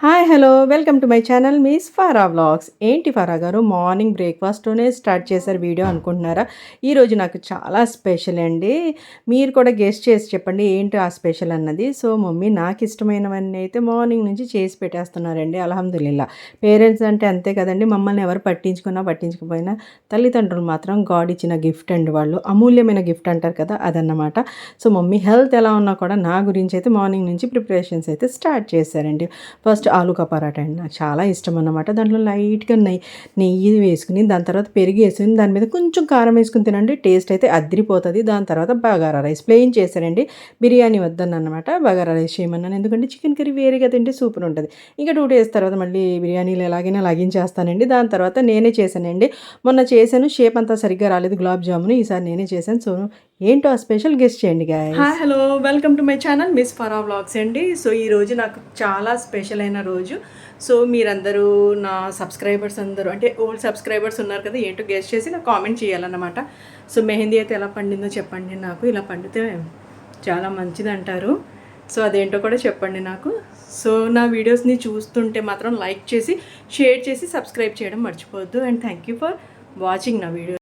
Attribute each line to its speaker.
Speaker 1: Hi hello welcome to my channel miss ఫారా vlogs. ఏంటి ఫారా గారు morning బ్రేక్ఫాస్ట్తోనే start చేశారు video అనుకుంటున్నారా? ఈరోజు నాకు చాలా స్పెషల్ అండి. మీరు కూడా గెస్ట్ చేసి చెప్పండి ఏంటి ఆ స్పెషల్ అన్నది. సో మమ్మీ నాకు ఇష్టమైనవన్నీ అయితే మార్నింగ్ నుంచి చేసి పెట్టేస్తున్నారండి. అల్హమ్దులిల్లా. పేరెంట్స్ అంటే అంతే కదండి, మమ్మల్ని ఎవరు పట్టించుకున్నా పట్టించుకపోయినా తల్లిదండ్రులు మాత్రం గాడ్ ఇచ్చిన గిఫ్ట్ అండి. వాళ్ళు అమూల్యమైన గిఫ్ట్ అంటారు కదా, అదన్నమాట. సో మమ్మీ హెల్త్ ఎలా ఉన్నా కూడా నా గురించి అయితే మార్నింగ్ నుంచి ప్రిపరేషన్స్ అయితే స్టార్ట్ చేశారండి. ఫస్ట్ ఆలు కా పరాటా అండి, నాకు చాలా ఇష్టం అన్నమాట. దాంట్లో లైట్గా నెయ్యి వేసుకుని దాని తర్వాత పెరుగు వేసుకుని దాని మీద కొంచెం కారం వేసుకుని తినండి, టేస్ట్ అయితే అదిరిపోతుంది. దాని తర్వాత బగారా రైస్ ప్లెయిన్ చేశారండి. బిర్యానీ వద్దన్నమాట, బగారా రైస్ చేయమన్నాను. ఎందుకంటే చికెన్ కర్రీ వేరేగా తింటే సూపర్ ఉంటుంది. ఇంకా 2 days తర్వాత మళ్ళీ బిర్యానీలు ఎలాగైనా లాగించేస్తానండి. దాని తర్వాత నేనే చేశానండి. మొన్న చేశాను, షేప్ అంతా సరిగ్గా రాలేదు గులాబ్ జామున్. ఈసారి నేనే చేశాను. సో ఏంటో ఆ స్పెషల్ గెస్ట్ చేయండి guys. Hi hello welcome to my channel miss ఫారా vlogs అండి. సో ఈరోజు నాకు చాలా స్పెషల్ అయిన రోజు. సో మీరందరూ నా సబ్స్క్రైబర్స్ అందరూ అంటే ఓల్డ్ సబ్స్క్రైబర్స్ ఉన్నారు కదా, ఏంటో గెస్ట్ చేసి నాకు కామెంట్ చేయాలన్నమాట. సో మెహందీ అయితే ఎలా పండిందో చెప్పండి నాకు. ఇలా పండితే చాలా మంచిది అంటారు. సో అదేంటో కూడా చెప్పండి నాకు. సో నా వీడియోస్ని చూస్తుంటే మాత్రం లైక్ చేసి షేర్ చేసి సబ్స్క్రైబ్ చేయడం మర్చిపోవద్దు. And thank you for watching నా వీడియో.